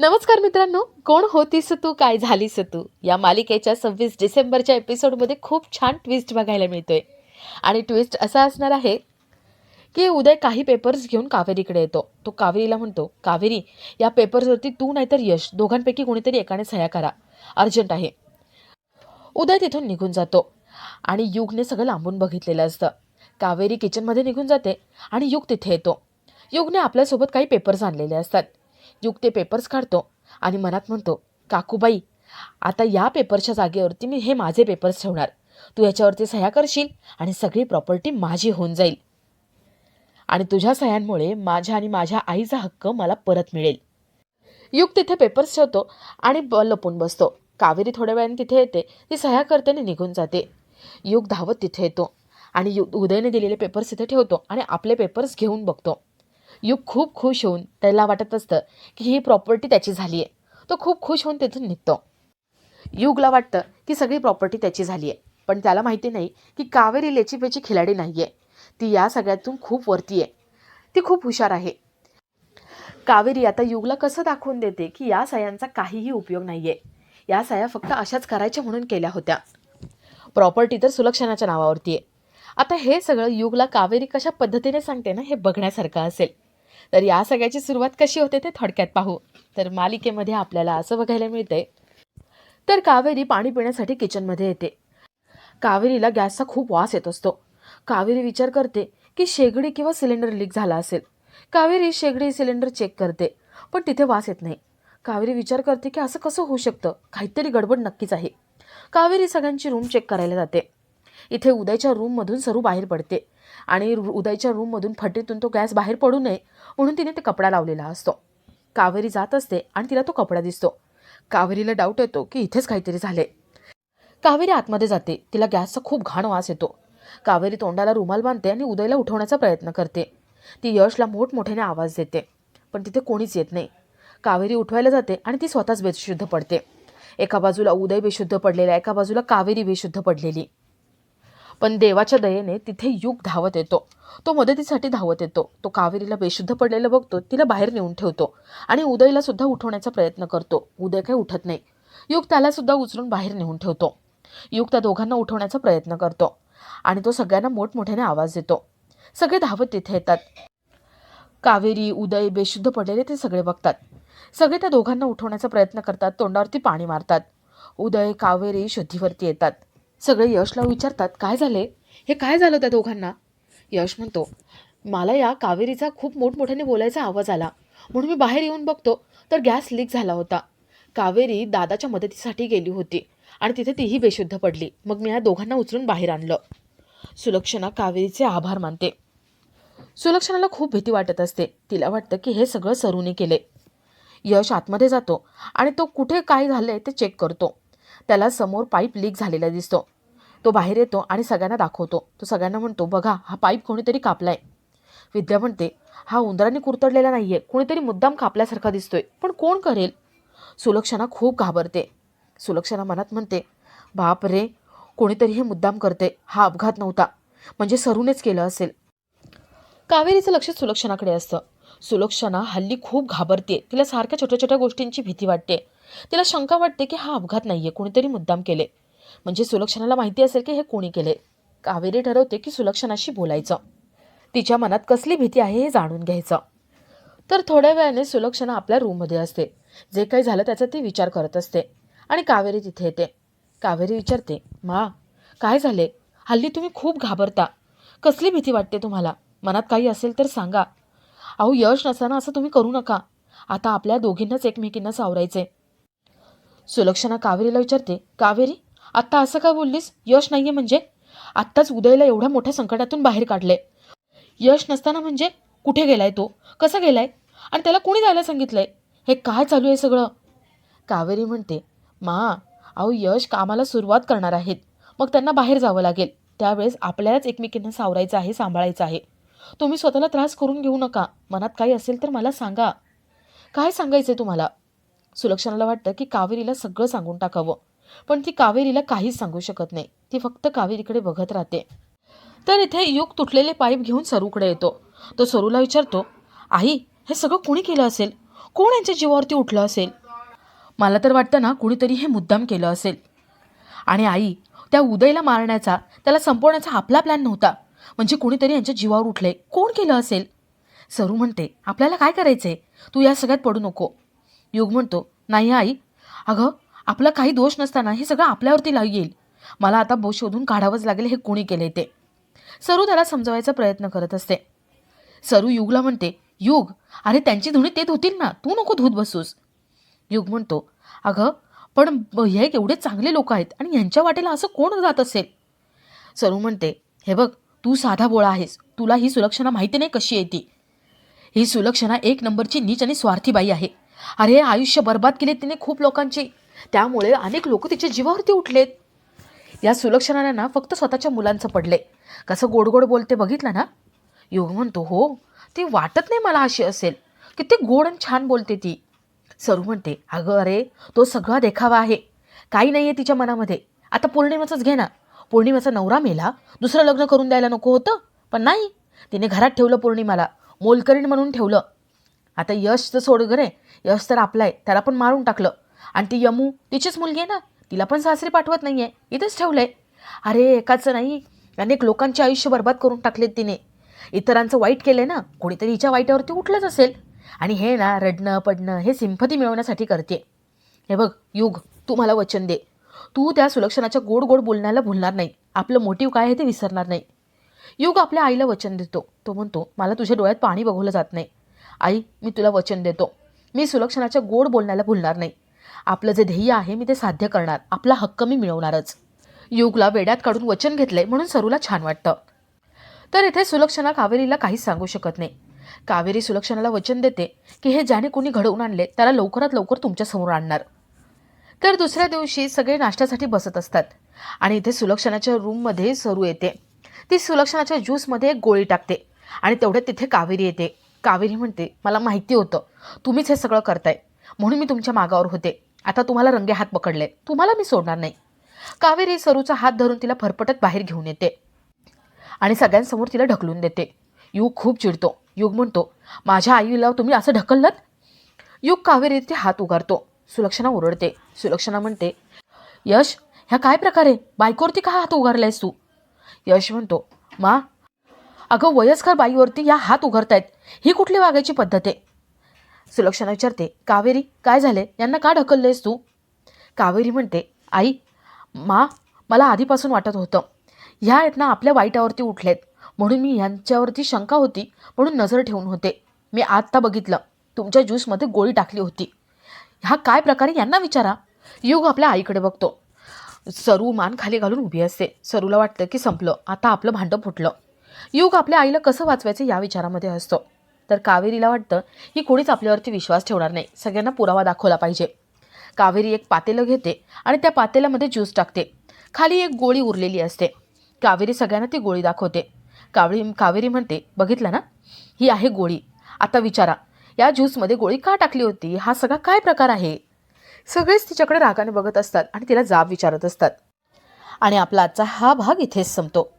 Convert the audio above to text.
नमस्कार मित्रांनो, कोण होतीस तू काय झालीस तू या मालिकेच्या 26 डिसेंबरच्या एपिसोडमध्ये खूप छान ट्विस्ट बघायला मिळतोय. आणि ट्विस्ट असा असणार आहे की उदय काही पेपर्स घेऊन कावेरीकडे येतो. तो कावेरीला म्हणतो, कावेरी, या पेपर्सवरती तू नाहीतर यश दोघांपैकी कोणीतरी एकाने सह्या करा, अर्जंट आहे. उदय तिथून निघून जातो आणि युगने सगळं लांबून बघितलेलं असतं. कावेरी किचनमध्ये निघून जाते आणि युग तिथे येतो. युगने आपल्यासोबत काही पेपर्स आणलेले असतात. युग ते पेपर्स काढतो आणि मनात म्हणतो, काकूबाई, आता या पेपरच्या जागेवरती मी हे माझे पेपर्स ठेवणार. तू याच्यावरती सह्या करशील आणि सगळी प्रॉपर्टी माझी होऊन जाईल आणि तुझ्या सह्यांमुळे माझ्या आणि माझ्या आईचा हक्क मला परत मिळेल. युग तिथे पेपर्स ठेवतो आणि लपून बसतो. कावेरी थोड्या वेळाने तिथे येते. ती सह्या करते आणि निघून जाते. युग धावत तिथे येतो आणि उदयने दिलेले पेपर्स तिथे ठेवतो आणि आपले पेपर्स घेऊन बघतो. युग खूप खुश होऊन, त्याला वाटत असतं की ही प्रॉपर्टी त्याची झाली आहे. तो खूप खुश होऊन तिथून निघतो. युगला वाटतं की सगळी प्रॉपर्टी त्याची झाली आहे, पण त्याला माहिती नाही की कावेरी लेचीपेची खिलाडी नाही आहे. ती या सगळ्यातून खूप वरती आहे. ती खूप हुशार आहे. कावेरी आता युगला कसं दाखवून देते की या सह्यांचा काहीही उपयोग नाही आहे. या सह्या फक्त अशाच करायच्या म्हणून केल्या होत्या. प्रॉपर्टी तर सुलक्षणाच्या नावावरती आहे. आता हे सगळं युगला कावेरी कशा पद्धतीने सांगते ना, हे बघण्यासारखं असेल. तर या सगळ्याची सुरुवात कशी होते ते थोडक्यात पाहू. तर मालिकेमध्ये आपल्याला असं बघायला मिळते, तर कावेरी पाणी पिण्यासाठी किचनमध्ये येते. कावेरीला गॅसचा खूप वास येत असतो. कावेरी विचार करते की शेगडी किंवा सिलेंडर लीक झाला असेल. कावेरी शेगडी सिलेंडर चेक करते, पण तिथे वास येत नाही. कावेरी विचार करते की असं कसं होऊ शकतं, काहीतरी गडबड नक्कीच आहे. कावेरी सगळ्यांची रूम चेक करायला जाते. इथे उदयच्या रूममधून सरू बाहेर पडते आणि उदयच्या रूममधून फटीतून तो गॅस बाहेर पडू नये म्हणून तिने ते कपडा लावलेला असतो. कावेरी जात असते आणि तिला तो कपडा दिसतो. कावेरीला डाऊट येतो की इथेच काहीतरी झाले. कावेरी आतमध्ये जाते. तिला गॅसचा खूप घाण वास येतो. कावेरी तोंडाला रुमाल बांधते आणि उदयला उठवण्याचा प्रयत्न करते. ती यशला मोठमोठ्याने आवाज देते, पण तिथे कोणीच येत नाही. कावेरी उठवायला जाते आणि ती स्वतःच बेशुद्ध पडते. एका बाजूला उदय बेशुद्ध पडलेला, एका बाजूला कावेरी बेशुद्ध पडलेली. पण देवाच्या दयेने तिथे युग धावत येतो. तो मदतीसाठी धावत येतो. तो कावेरीला बेशुद्ध पडलेलं बघतो, तिला बाहेर नेऊन ठेवतो आणि उदयला सुद्धा उठवण्याचा प्रयत्न करतो. उदय काही उठत नाही. युग त्याला सुद्धा उचलून बाहेर नेऊन ठेवतो. युग त्या दोघांना उठवण्याचा प्रयत्न करतो आणि तो सगळ्यांना मोठमोठ्याने आवाज देतो. सगळे धावत तिथे येतात. कावेरी, उदय बेशुद्ध पडलेले ते सगळे बघतात. सगळे त्या दोघांना उठवण्याचा प्रयत्न करतात. तोंडावरती पाणी मारतात. उदय, कावेरी शुद्धीवरती येतात. सगळे यशला विचारतात, काय झाले, हे काय झालं त्या दोघांना. यश म्हणतो, मला या कावेरीचा खूप मोठमोठ्याने बोलायचा आवाज आला म्हणून मी बाहेर येऊन बघतो तर गॅस लीक झाला होता. कावेरी दादाच्या मदतीसाठी गेली होती आणि तिथे तीही बेशुद्ध पडली. मग मी या दोघांना उचलून बाहेर आणलं. सुलक्षणा कावेरीचे आभार मानते. सुलक्षणाला खूप भीती वाटत असते. तिला वाटतं की हे सगळं सरूने केले. यश आतमध्ये जातो आणि तो कुठे काय झालंय ते चेक करतो. त्याला समोर पाईप लीक झालेला दिसतो. तो बाहेर येतो आणि सगळ्यांना दाखवतो. तो सगळ्यांना म्हणतो, बघा, हा पाईप कोणीतरी कापलाय. विद्या म्हणते, हा उंदराने कुरतडलेला नाहीये, कोणीतरी मुद्दाम कापल्यासारखा दिसतोय, पण कोण करेल. सुलक्षणा खूप घाबरते. सुलक्षणा मनात म्हणते, बाप रे, कोणीतरी हे मुद्दाम करते. हा अपघात नव्हता, म्हणजे सरूनेच केलं असेल. कावेरीचं लक्ष सुलक्षणाकडे असतं. सुलक्षणा हल्ली खूप घाबरते. तिला सारख्या छोट्या छोट्या गोष्टींची भीती वाटते. तिला शंका वाटते की हा अपघात नाहीये, कोणीतरी मुद्दाम केले. म्हणजे सुलक्षणाला माहिती असेल की हे कोणी केले. कावेरी ठरवते की सुलक्षणाशी बोलायचं. तिच्या मनात कसली भीती आहे हे जाणून घ्यायचं. तर थोड्या वेळाने सुलक्षणा आपल्या रूममध्ये असते. जे काही झालं त्याचा ती विचार करत असते आणि कावेरी तिथे येते. कावेरी विचारते, मा, काय झाले, हल्ली तुम्ही खूप घाबरता, कसली भीती वाटते तुम्हाला, मनात काही असेल तर सांगा. अहो, यश नसताना असं तुम्ही करू नका. आता आपल्या दोघींनाच एकमेकींना सावरायचे. सुलक्षणा कावेरीला विचारते, कावेरी, आत्ता असं का बोललीस, यश नाहीये म्हणजे? आत्ताच उदयला एवढ्या मोठ्या संकटातून बाहेर काढले. यश नसताना म्हणजे कुठे गेलाय तो, कसा गेलाय, आणि त्याला कोणी जायला सांगितलंय, हे काय चालू आहे सगळं. कावेरी म्हणते, मा, अहो, यश कामाला सुरुवात करणार आहेत, मग त्यांना बाहेर जावं लागेल. त्यावेळेस आपल्यालाच एकमेकींना सावरायचं आहे, सांभाळायचं आहे. तुम्ही स्वतःला त्रास करून घेऊ नका. मनात काही असेल तर मला सांगा. काय सांगायचंय तुम्हाला. सुलक्षणाला वाटतं की कावेरीला सगळं सांगून टाकावं, पण ती कावेरीला काहीच सांगू शकत नाही. ती फक्त कावेरीकडे बघत राहते. तर इथे युग तुटलेले पाईप घेऊन सरूकडे येतो. तो सरूला विचारतो, आई, हे सगळं कोणी केलं असेल, कोण यांच्या जीवावरती उठलं असेल? मला तर वाटतं ना कुणीतरी हे मुद्दाम केलं असेल. आणि आई, त्या उदयला मारण्याचा, त्याला संपवण्याचा आपला प्लॅन नव्हता. म्हणजे कुणीतरी यांच्या जीवावर उठले. कोण केलं असेल? सरू म्हणते, आपल्याला काय करायचंय? तू या सगळ्यात पडू नको. युग म्हणतो, नाही आई, अगं आपला काही दोष नसताना हे सगळं आपल्यावरती येईल. मला आता शोधून काढावंच लागेल हे कोणी केलंय ते. सरू त्याला समजवायचा प्रयत्न करत असते. सरू युगला म्हणते, युग, अरे त्यांची धुणी ते धुतील ना, तू नको धुत बसूस. युग म्हणतो, अगं पण हे एवढे चांगले लोक आहेत आणि यांच्या वाटेला असं कोण जात असेल? सरू म्हणते, हे बघ, तू साधा बोळा आहेस. तुला ही सुलक्षणा माहिती नाही कशी आहे ती. ही सुलक्षणा एक नंबरची नीच आणि स्वार्थी बाई आहे. अरे आयुष्य बर्बाद केले तिने खूप लोकांची. त्यामुळे अनेक लोक तिच्या जीवावरती उठलेत. या सुलक्षणाला ना फक्त स्वतःच्या मुलांचं पडले. कसं गोड गोड बोलते बघितलं ना? युग म्हणतो, हो, ती वाटत नाही मला अशी असेल. किती गोड आणि छान बोलते ती. सरू म्हणते, अगं अरे तो सगळा देखावा आहे. काही नाही आहे तिच्या मनामध्ये. आता पौर्णिमाचंच घे ना. पौर्णिमाचा नवरा मेला, दुसरं लग्न करून द्यायला नको होतं, पण नाही, तिने घरात ठेवलं पौर्णिमाला, मोलकरीण म्हणून ठेवलं. आता यश तर सोड रे, यश तर आपला आहे, त्याला पण मारून टाकलं. आणि ती यमू तिचीच मुलगी आहे ना, तिला पण सासरी पाठवत नाही आहे, इथंच ठेवलं आहे. अरे एकाचं नाही, अनेक लोकांचे आयुष्य बर्बाद करून टाकलेत तिने. इतरांचं वाईट केलं ना, कोणीतरी हिच्या वाईटावरती उठलंच असेल. आणि हे ना रडणं पडणं हे सिंपती मिळवण्यासाठी करते. हे बघ युग, तू मला वचन दे, तू त्या सुलक्षणाच्या गोड गोड बोलण्याला भुलणार नाही. आपलं मोटिव्ह काय आहे ते विसरणार नाही. युग आपल्या आईला वचन देतो. तो म्हणतो, मला तुझ्या डोळ्यात पाणी बघवलं जात नाही. आई, मी तुला वचन देतो, मी सुलक्षणाच्या गोड बोलण्याला भुलणार नाही. आपलं जे ध्येय आहे मी ते साध्य करणार. आपला हक्क मी मिळवणारच. युगला वेड्यात काढून वचन घेतलंय म्हणून सरूला छान वाटतं. तर इथे सुलक्षणा कावेरीला काहीच सांगू शकत नाही. कावेरी सुलक्षणाला वचन देते की हे ज्याने कोणी घडवून आणले त्याला लवकरात लवकर तुमच्यासमोर आणणार. तर दुसऱ्या दिवशी सगळे नाश्त्यासाठी बसत असतात आणि इथे सुलक्षणाच्या रूममध्ये सरू येते. ती सुलक्षणाच्या ज्यूसमध्ये एक गोळी टाकते आणि तेवढ्यात तिथे कावेरी येते. कावेरी म्हणते, मला माहिती होतं तुम्हीच हे सगळं करताय, म्हणून मी तुमच्या मागावर होते. आता तुम्हाला रंगे हात पकडले, तुम्हाला मी सोडणार नाही. कावेरी सरूचा हात धरून तिला फरफटत बाहेर घेऊन येते आणि सगळ्यांसमोर तिला ढकलून देते. युग खूप चिडतो. युग म्हणतो, माझ्या आईला तुम्ही असं ढकललत? युग कावेरी ते हात उगारतो. सुलक्षणा ओरडते. सुलक्षणा म्हणते, यश, ह्या काय प्रकारे? बायकोवरती का हात उगारलायस तू? यश म्हणतो, मा, अगं वयस्कर बाईवरती या हात उगारतायत, ही कुठली वागायची पद्धत आहे? सुलक्षणा विचारते, कावेरी काय झाले, यांना का ढकललेस तू? कावेरी म्हणते, आई, मा, मला आधीपासून वाटत होतं ह्या आहेत ना आपल्या वाईटावरती उठलेत, म्हणून मी यांच्यावरती शंका होती म्हणून नजर ठेवून होते. मी आत्ता बघितलं तुमच्या ज्यूसमध्ये गोळी टाकली होती. हा काय प्रकारे, यांना विचारा. युग आपल्या आईकडे बघतो. सरू मान खाली घालून उभी असते. सरूला वाटतं की संपलं, आता आपलं भांडं फुटलं. युग आपल्या आईला कसं वाचवायचं या विचारामध्ये असतो. तर कावेरीला वाटतं की कोणीच आपल्यावरती विश्वास ठेवणार नाही, सगळ्यांना पुरावा दाखवला पाहिजे. कावेरी एक पातेलं घेते आणि त्या पातेल्यामध्ये ज्यूस टाकते. खाली एक गोळी उरलेली असते. कावेरी सगळ्यांना ती गोळी दाखवते. कावेरी म्हणते, बघितलं ना, ही आहे गोळी. आता विचारा, या ज्यूसमध्ये गोळी का टाकली होती? हा सगळा काय प्रकार आहे? सगळेच तिच्याकडे रागाने बघत असतात आणि तिला जाब विचारत असतात. आणि आपला आजचा हा भाग इथेच संपतो.